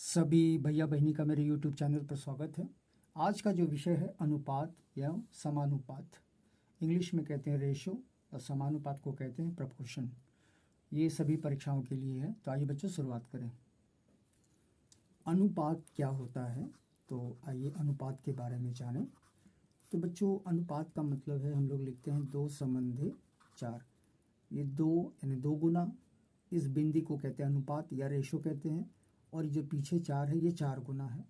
सभी भैया बहनी का मेरे YouTube चैनल पर स्वागत है। आज का जो विषय है अनुपात या समानुपात, इंग्लिश में कहते हैं रेशो और समानुपात को कहते हैं प्रपोर्शन। ये सभी परीक्षाओं के लिए है। तो आइए बच्चों शुरुआत करें। अनुपात क्या होता है, तो आइए अनुपात के बारे में जानें। तो बच्चों अनुपात का मतलब है, हम लोग लिखते हैं दो संबंधी चार। ये दो यानी दो गुना, इस बिंदी को कहते हैं अनुपात या रेशो कहते हैं, और जो पीछे चार है ये चार गुना है।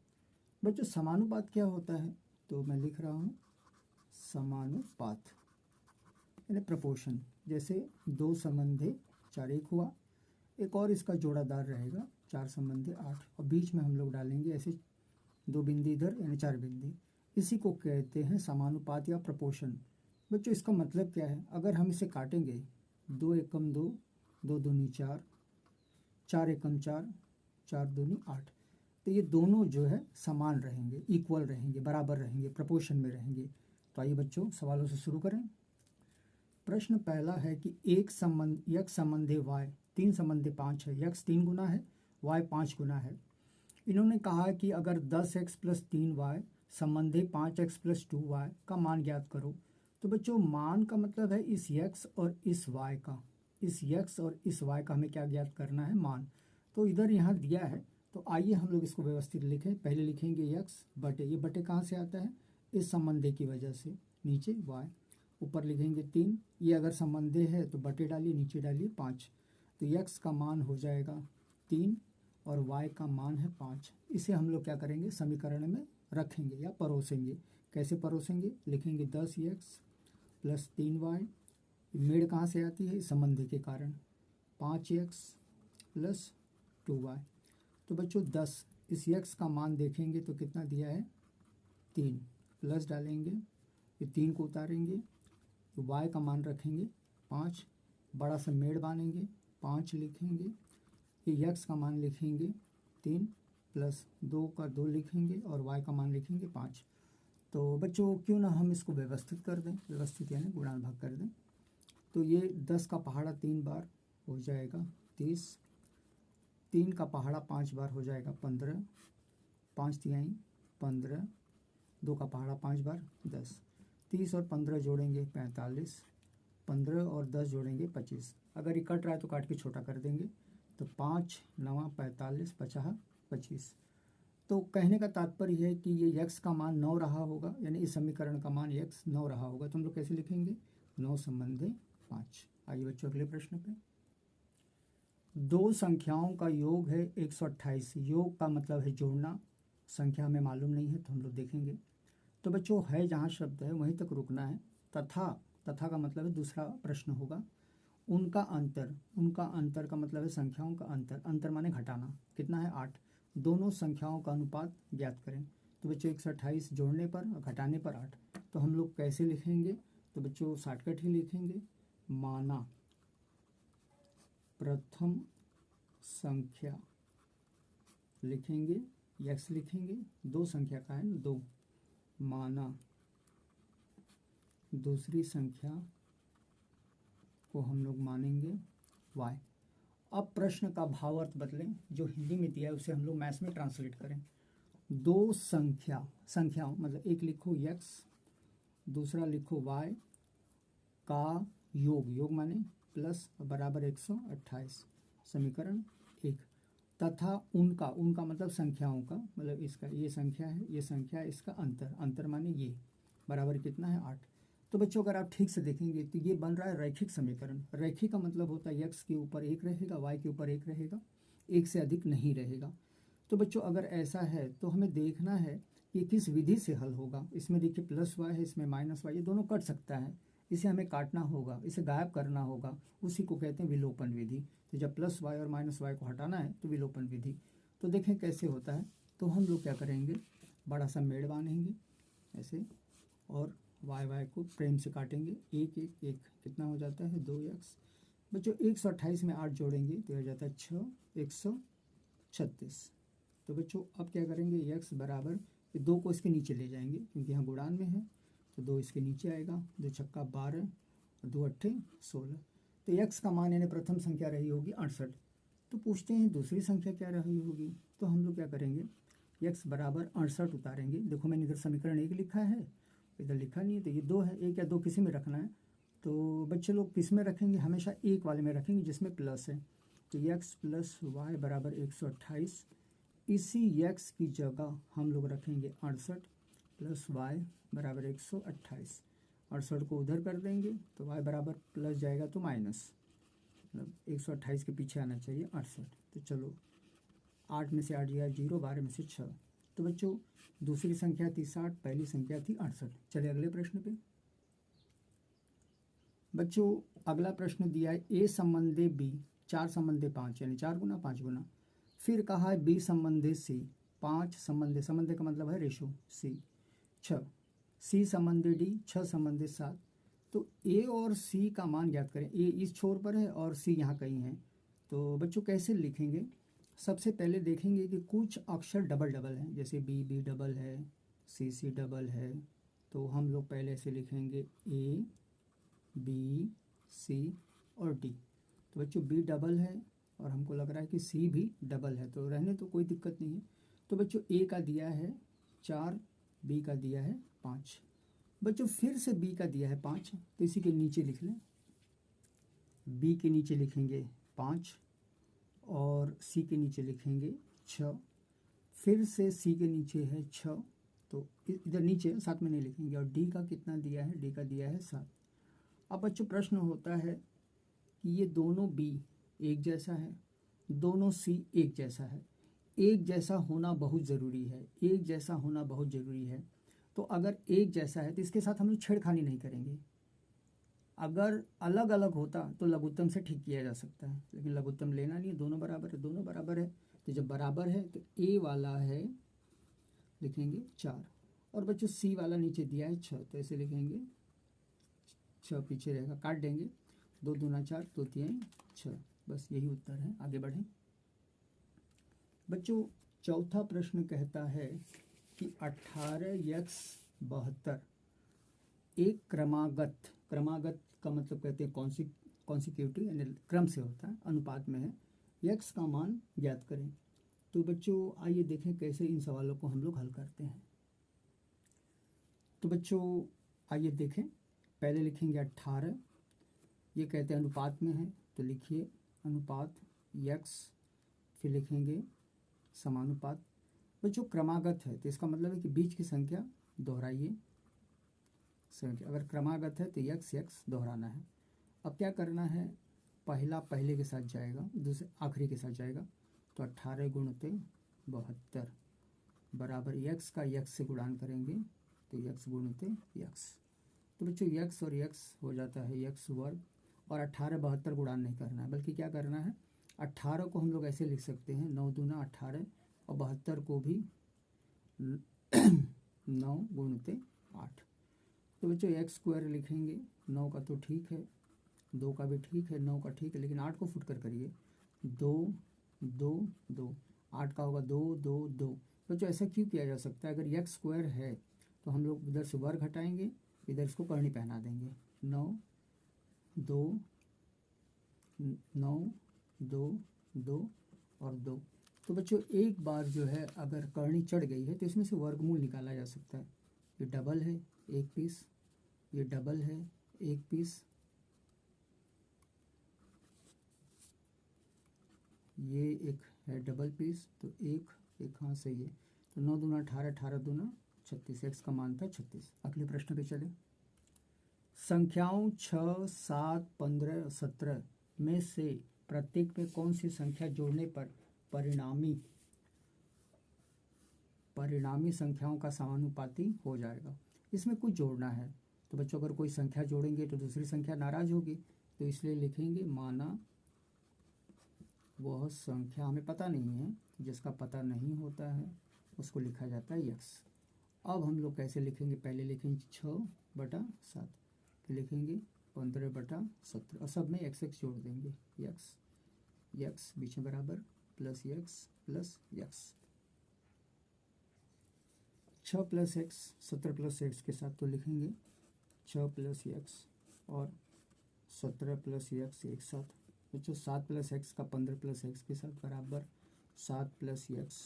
बच्चों समानुपात क्या होता है, तो मैं लिख रहा हूँ समानुपात यानी प्रपोर्शन। जैसे दो संबंधी चार एक हुआ, एक और इसका जोड़ादार रहेगा चार संबंधी आठ, और बीच में हम लोग डालेंगे ऐसे दो बिंदी इधर यानी चार बिंदी। इसी को कहते हैं समानुपात या प्रपोर्शन। बच्चों इसका मतलब क्या है, अगर हम इसे काटेंगे, दो एकम दो, दो दूनी चार, चार एकम चार, चार दूनी आठ, तो ये दोनों जो है समान रहेंगे, इक्वल रहेंगे, बराबर रहेंगे, प्रपोर्शन में रहेंगे। तो आइए बच्चों सवालों से शुरू करें। प्रश्न पहला है कि एक संबंध यक्स संबंधी वाई, तीन संबंधी पाँच है, यक्स तीन गुना है, वाई पाँच गुना है। इन्होंने कहा कि अगर 10x + 3y संबंधी 5x + 2y का मान ज्ञात करो। तो बच्चों मान का मतलब है इस x और इस y का, इस x और इस y का हमें क्या ज्ञात करना है, मान। तो इधर यहाँ दिया है, तो आइए हम लोग इसको व्यवस्थित लिखें। पहले लिखेंगे x बटे, ये बटे कहाँ से आता है, इस संबंधी की वजह से, नीचे y, ऊपर लिखेंगे 3, ये अगर संबंधी है तो बटे डालिए, नीचे डालिए 5। तो x का मान हो जाएगा 3 और y का मान है 5। इसे हम लोग क्या करेंगे, समीकरण में रखेंगे या परोसेंगे। कैसे परोसेंगे, लिखेंगे 10x + 3y, मेड़ कहाँ से आती है, इस संबंधी के कारण, 5x + 2y। तो बच्चों 10, इस x का मान देखेंगे तो कितना दिया है 3, प्लस डालेंगे, ये 3 को उतारेंगे, तो y का मान रखेंगे 5, बड़ा सा मेड़ बांधेंगे, 5 लिखेंगे, ये x का मान लिखेंगे 3 प्लस 2 का 2 लिखेंगे और y का मान लिखेंगे 5। तो बच्चों क्यों ना हम इसको व्यवस्थित कर दें, व्यवस्थित यानी गुणा भाग कर दें। तो ये 10 का पहाड़ा 3 बार हो जाएगा 30, 3 का पहाड़ा 5 बार हो जाएगा 15, 5 तिहाई 15, 2 का पहाड़ा 5 बार 10, 30 और 15 जोड़ेंगे 45, 15 और 10 जोड़ेंगे 25। अगर ये कट रहा है तो काट के छोटा कर देंगे, तो 5 9 45 50 25। तो कहने का तात्पर्य है कि ये x का मान 9 रहा होगा, यानी इस समीकरण का मान x 9 रहा होगा। तो हम लोग कैसे लिखेंगे, 9 संबंधी 5। आइए बच्चों अगले प्रश्न पे। दो संख्याओं का योग है 128। योग का मतलब है जोड़ना, संख्या हमें मालूम नहीं है तो हम लोग देखेंगे। तो बच्चों है जहाँ शब्द है वहीं तक रुकना है। तथा, तथा का मतलब है दूसरा प्रश्न होगा। उनका अंतर, उनका अंतर का मतलब है संख्याओं का अंतर, अंतर माने घटाना, कितना है 8। दोनों संख्याओं का अनुपात ज्ञात करें। तो बच्चों 128 जोड़ने पर और घटाने पर 8। तो हम लोग कैसे लिखेंगे, तो बच्चों शॉर्टकट ही लिखेंगे, माना प्रथम संख्या लिखेंगे, x लिखेंगे, दो संख्या का है ना 2, माना दूसरी संख्या को हम लोग मानेंगे y। अब प्रश्न का भावार्थ बदलें, जो हिंदी में दिया है उसे हम लोग मैथ्स में ट्रांसलेट करें। दो संख्या, संख्याओं मतलब एक लिखो x, दूसरा लिखो y का योग, योग माने प्लस बराबर 128, समीकरण 1। तथा उनका, उनका मतलब संख्याओं का, मतलब इसका ये संख्या है, ये संख्या है, इसका अंतर, अंतर माने ये बराबर कितना है 8। तो बच्चों अगर आप ठीक से देखेंगे तो ये बन रहा है रैखिक समीकरण। रैखिक का मतलब होता है x के ऊपर एक रहेगा, y के ऊपर एक रहेगा, एक से अधिक नहीं रहेगा। तो बच्चों अगर ऐसा है तो हमें देखना है कि किस विधि से हल होगा। इसमें देखिए प्लस y है, इसमें माइनस y, ये दोनों कट सकता है, इसे हमें काटना होगा, इसे गायब करना होगा, उसी को कहते हैं विलोपन विधि। तो जब प्लस y और माइनस y को हटाना है तो विलोपन विधि। तो देखें कैसे होता है। तो हम लोग क्या करेंगे, बड़ा सा मेड़ बांधेंगे ऐसे, और y को प्रेम से काटेंगे, एक एक एक, कितना हो जाता है 2x। बच्चों 128 में 8 जोड़ेंगे तो हो जाता है 6, 136। तो बच्चों अब क्या करेंगे, x बराबर 2 को इसके नीचे ले जाएंगे क्योंकि यहाँ गुणान में है, तो 2 इसके नीचे आएगा, 2 छक्का 12 और 2 अट्ठे 16। तो x का मान यानी प्रथम संख्या रही होगी 68। तो पूछते हैं दूसरी संख्या क्या रही होगी। तो हम लोग क्या करेंगे, x बराबर 68 उतारेंगे। देखो मैंने इधर समीकरण 1 लिखा है, इधर लिखा नहीं है, तो ये 2 है, 1 या 2 किसी में रखना है। तो बच्चे लोग किस में रखेंगे, हमेशा एक वाले में रखेंगे जिसमें प्लस है। तो x प्लस वाई बराबर 128, इसी x की जगह हम लोग रखेंगे 68 प्लस वाई बराबर 128। 68 को उधर कर देंगे तो y बराबर प्लस जाएगा तो माइनस, मतलब 128 के पीछे आना चाहिए 68। तो चलो 8 में से 8 गया 0, 12 में से 6। तो बच्चों दूसरी संख्या थी 60, पहली संख्या थी 68। चलिए अगले प्रश्न पे। बच्चों अगला प्रश्न दिया है a संबंधे b 4 संबंधे 5, यानी 4 गुना 5 गुना। फिर कहा है b संबंधे c 5 संबंधे, संबंधे का मतलब है रेशो, c 6, c संबंधे d 6 संबंधे 7। तो a और c का मान ज्ञात करें। a इस छोर पर है और c यहाँ कहीं है। तो बच्चों कैसे लिखेंगे, सबसे पहले देखेंगे कि कुछ अक्षर डबल डबल हैं, जैसे बी बी डबल है, सी सी डबल है। तो हम लोग पहले से लिखेंगे ए बी सी और डी। तो बच्चों बी डबल है और हमको लग रहा है कि सी भी डबल है, तो रहने तो कोई दिक्कत नहीं है। तो बच्चों ए का दिया है 4, बी का दिया है 5। बच्चों फिर से बी का दिया है 5, तो इसी के नीचे लिख लें, बी के नीचे लिखेंगे 5 और सी के नीचे लिखेंगे 6। फिर से सी के नीचे है 6, तो इधर नीचे साथ में नहीं लिखेंगे। और डी का कितना दिया है, डी का दिया है 7। अब बच्चों प्रश्न होता है कि ये दोनों बी एक जैसा है, दोनों सी एक जैसा है। एक जैसा होना बहुत ज़रूरी है, एक जैसा होना बहुत ज़रूरी है। तो अगर एक जैसा है तो इसके साथ हम लोग छेड़खानी नहीं करेंगे। अगर अलग अलग होता तो लघुत्तम से ठीक किया जा सकता है, लेकिन लघुत्तम लेना नहीं है, दोनों बराबर है, दोनों बराबर है। तो जब बराबर है तो ए वाला है लिखेंगे 4 और बच्चों सी वाला नीचे दिया है 6, तो ऐसे लिखेंगे 6 पीछे रहेगा, काट देंगे, 2 दूना 4, 2 3 6। बस यही उत्तर है, आगे बढ़ें। बच्चों चौथा प्रश्न कहता है कि 18x 72 एक क्रमागत, क्रमागत का मतलब कहते हैं कॉन्सिक्यूटिव, यानी क्रम से होता है, अनुपात में है, x का मान ज्ञात करें। तो बच्चों आइए देखें कैसे इन सवालों को हम लोग हल करते हैं। तो बच्चों आइए देखें, पहले लिखेंगे 18, ये कहते हैं अनुपात में है, तो लिखिए अनुपात x, फिर लिखेंगे समानुपात। बच्चों क्रमागत है तो इसका मतलब है कि बीच की संख्या दोहराइए संख्या, अगर क्रमागत है तो x दोहराना है। अब क्या करना है, पहला पहले के साथ जाएगा, दूसरे आखिरी के साथ जाएगा। तो 18 गुणते 72 बराबर x का x से गुणान करेंगे तो x गुणते x। तो बच्चों x और x हो जाता है x वर्ग, और 18 72 गुणान नहीं करना है, बल्कि क्या करना है, 18 को हम लोग ऐसे लिख सकते हैं 9 दूना 18 और 72 को भी 9 गुणते 8। तो बच्चों x स्क्वायर लिखेंगे, 9 का तो ठीक है, 2 का भी ठीक है, 9 का ठीक है, लेकिन 8 को फुट कर करिए, 2 2 2, 8 का होगा 2 2 2। बच्चों ऐसा क्यों किया जा सकता है, अगर x स्क्वायर है तो हम लोग इधर से वर्ग हटाएंगे, इधर इसको करनी पहना देंगे, 9 2 9 2 2 और 2। तो बच्चों एक बार जो है अगर करनी चढ़ गई है तो इसमें से वर्गमूल निकाला जा सकता है। ये डबल है 1 पीस, ये डबल है 1 पीस, ये एक है डबल पीस, तो एक हाँ सही है। तो 9 दूना 18, 18 दूना 36, x का मान था 36। अगले प्रश्न पे चले। संख्याओं 6 7 15 17 में से प्रत्येक में कौन सी संख्या जोड़ने पर परिणामी संख्याओं का समानुपाती हो जाएगा। इसमें कुछ जोड़ना है, तो बच्चों अगर कोई संख्या जोड़ेंगे तो दूसरी संख्या नाराज होगी, तो इसलिए लिखेंगे माना वह संख्या, हमें पता नहीं है, जिसका पता नहीं होता है उसको लिखा जाता है x। अब हम लोग कैसे लिखेंगे, पहले लिखेंगे 6/7, फिर लिखेंगे 15/17 और सब में x जोड़ देंगे, x बीच में बराबर प्लस x 6 + x 17 + x के साथ तो लिखेंगे 6 + x और 17 + x एक साथ। बच्चों 7 + x का 15 + x के साथ बराबर 7 प्लस यक्स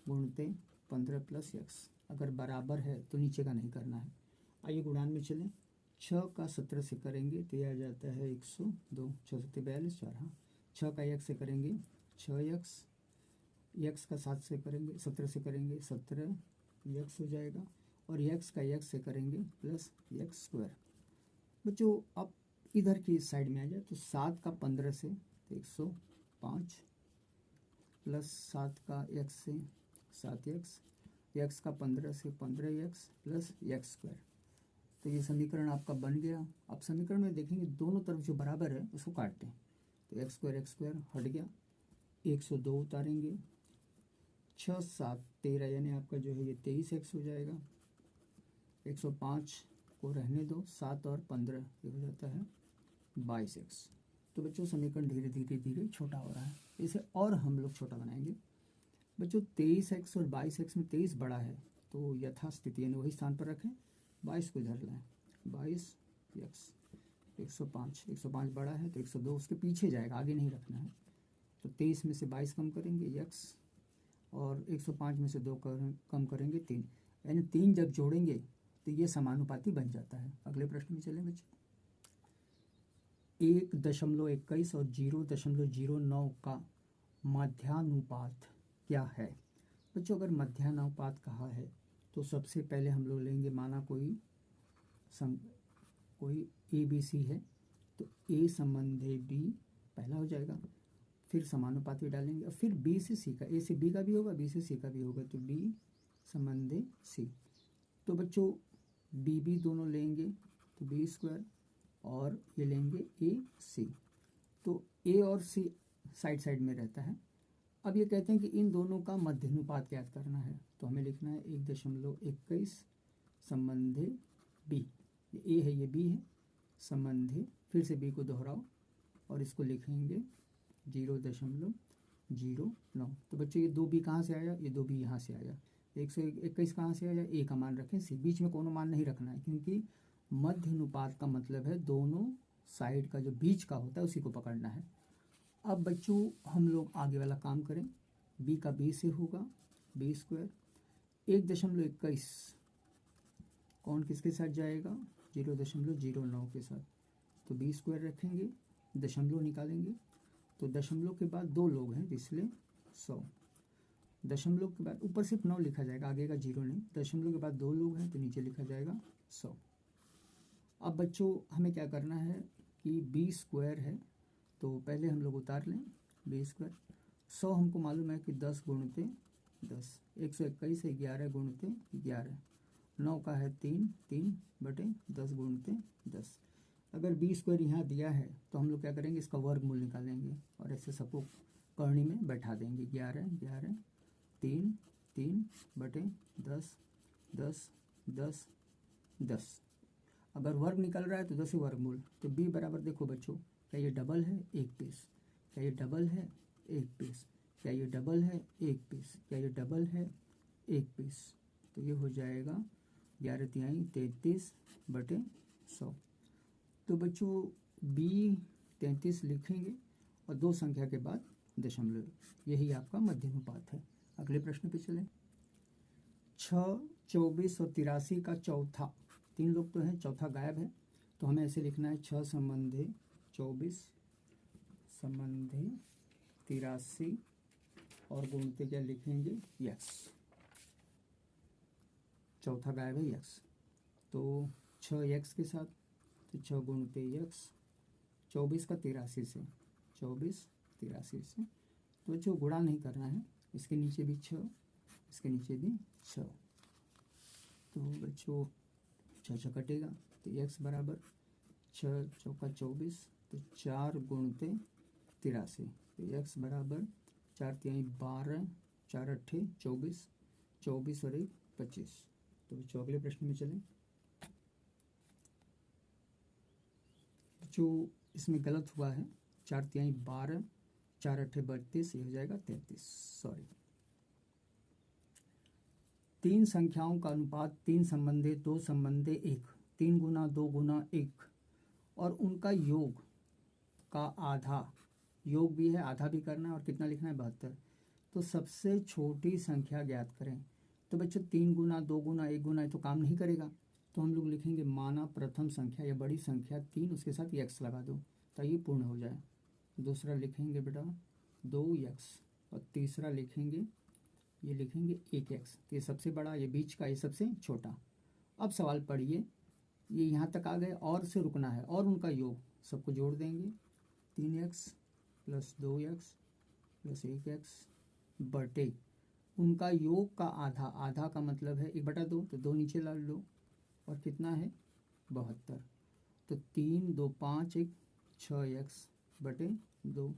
गुणते 15 प्लस यक्स। अगर बराबर है तो नीचे का नहीं करना है। आइए गुणान में चलें। 6 का 17 से करेंगे तो यह आ जाता है 102, 6 7 42, 4। हाँ, 6 का यक्स से करेंगे 6 यक्स, यक्स का 7 से करेंगे 17 से करेंगे 17 यक्स हो जाएगा, और यक्स का यक्स से करेंगे प्लस यक्स स्क्वायर। बच्चों अब इधर की साइड में आ जाए तो 7 का 15 से तो 105 प्लस 7 का यक्स से 7 यक्स, यक्स का 15 से 15 यक्स प्लस यक्स स्क्वायर। तो ये समीकरण आपका बन गया। अब समीकरण में देखेंगे दोनों तरफ जो बराबर है उसको काटते हैं, तो एक्स स्क्वायर हट गया, 102 उतारेंगे, 6 7 13 यानी आपका जो है ये 23 एक्स हो जाएगा, 105 को रहने दो, 7 और 15 ये हो जाता है 22 एक्स। तो बच्चों समीकरण धीरे धीरे धीरे छोटा हो रहा है, इसे और हम लोग छोटा बनाएंगे। बच्चों 23 एक्स और 22 एक्स में 23 बड़ा है तो यथास्थिति यानी वही स्थान पर रखें, 22 को इधर लाएं, 22 एक्स, 105 बड़ा है तो 102 उसके पीछे जाएगा, आगे नहीं रखना है। तो 23 में से 22 कम करेंगे एक्स, और 105 में से 2 कम करेंगे 3, यानी 3 जब जोड़ेंगे तो ये समानुपाती बन जाता है। अगले प्रश्न में चलें बच्चों। 1.21 और 0.09 का मध्यानुपात क्या है? बच्चों अगर मध्यानुपात कहा है तो सबसे पहले हम लोग लेंगे, माना कोई ए बी सी है तो ए संबंधे बी पहला हो जाएगा, फिर समानुपाती डालेंगे, और फिर बी से सी का, ए से बी का भी होगा, बी से सी का भी होगा, तो बी संबंधे सी। तो बच्चों बी दोनों लेंगे तो बी स्क्वायर, और ये लेंगे ए सी, तो ए और सी साइड साइड में रहता है। अब ये कहते हैं कि इन दोनों का मध्यानुपात ज्ञात करना है, तो हमें लिखना है 1.21 संबंधे बी, ये ए है ये बी है, संबंधे, फिर से बी को दोहराओ और इसको लिखेंगे 0.09। तो बच्चों ये 2 बी कहाँ से आया, ये 2 बी यहाँ से आया, 121 कहाँ से आया, ए का मान रखें, सी बीच में कोनो मान नहीं रखना है, क्योंकि मध्यानुपात का मतलब है दोनों साइड का जो बीच का होता है उसी को पकड़ना है। अब बच्चों हम लोग आगे वाला काम करें, बी का बी से होगा बी स्क्वायर, 1.21 कौन किसके साथ जाएगा, 0.09 के साथ, तो बी स्क्वायर रखेंगे, दशमलव निकालेंगे, तो दशमलव के बाद 2 लोग हैं इसलिए 100, दशमलव के बाद ऊपर सिर्फ 9 लिखा जाएगा, आगे का 0 नहीं, दशमलव के बाद 2 लोग हैं तो नीचे लिखा जाएगा 100। अब बच्चों हमें क्या करना है कि बी स्क्वायर है तो पहले हम लोग उतार लें बी स्क्वायर, 100 हमको मालूम है कि 10 गुणते 10, 121 है 11 गुणते 11, 9 का है 3 बटे 10 गुणते 10। अगर बी स्क्वायर यहाँ दिया है तो हम लोग क्या करेंगे, इसका वर्गमूल निकालेंगे और ऐसे सबको करनी में बैठा देंगे, 11 11 3 बटे 10 10 10 10। अगर वर्ग निकल रहा है तो 10 वर्गमूल, तो बी बराबर देखो बच्चों, क्या ये डबल है 1 पीस, क्या ये डबल है 1 पीस, क्या ये डबल है 1 पीस, क्या ये डबल है 1 पीस, तो ये हो जाएगा 11 तिहाई 33 बटे 100। तो बच्चों बी 33 लिखेंगे और 2 संख्या के बाद दशमलव, यही आपका मध्यानुपात है। अगले प्रश्न पे चलें। 6 24 और 83 का चौथा, 3 लोग तो हैं, चौथा गायब है, तो हमें ऐसे लिखना है 6 संबंधे 24 संबंधे 83 और गुणते क्या लिखेंगे यक्स, चौथा गायब है यक्स, तो 6 यक्स के साथ, तो 6 गुणते यक्स, 24 का 83 से, 24 83 से, तो जो गुणा नहीं करना है, इसके नीचे भी 6, इसके नीचे भी 6, तो बच्चों 6 कटेगा, तो x बराबर 6 चौका 24, तो 4 गुणते 83, तो x बराबर 4 तिहाई 12, 4 अट्ठे 24, 24 और 1 25। तो बच्चों अगले प्रश्न में चलें। जो इसमें गलत हुआ है, 4 तिहाई 12, 4 अट्ठे 32, ये हो जाएगा 33, सॉरी। 3 संख्याओं का अनुपात 3 संबंधे 2 संबंधे 1, 3 गुना 2 गुना 1 और उनका योग का आधा, योग भी है आधा भी करना है, और कितना लिखना है 72, तो सबसे छोटी संख्या ज्ञात करें। तो बच्चों 3 गुना 2 गुना 1 गुना तो काम नहीं करेगा, तो हम लोग लिखेंगे माना प्रथम संख्या या बड़ी संख्या 3, उसके साथ x लगा दो तो ये पूर्ण हो जाए। दूसरा लिखेंगे बेटा 2x और तीसरा लिखेंगे ये लिखेंगे 1x। तो ये सबसे बड़ा, ये बीच का, ये सबसे छोटा। अब सवाल पढ़िए, ये यहाँ तक आ गए और से रुकना है, और उनका योग सबको जोड़ देंगे 3x plus 2x plus 1x बटे उनका योग का आधा। आधा का मतलब है 1/2, तो 2 नीचे ला लो और कितना है 72। तो 3 2 5 1 6x बटे 2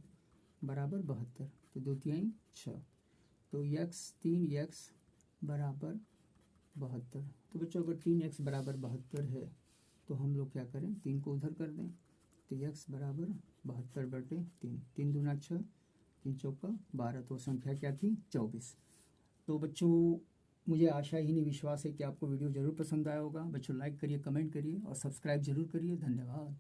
बराबर 72। तो 2 3 6, तो x 3x बराबर 72। तो बच्चों अगर 3x बराबर 72 है तो हम लोग क्या करें, 3 को उधर कर दें, तो x बराबर 72 बटे 3, 3 दूना 6, 3 चौका 12, तो संख्या क्या थी 24। तो बच्चों मुझे आशा ही नहीं विश्वास है कि आपको वीडियो ज़रूर पसंद आया होगा। बच्चों लाइक करिए, कमेंट करिए और सब्सक्राइब जरूर करिए। धन्यवाद।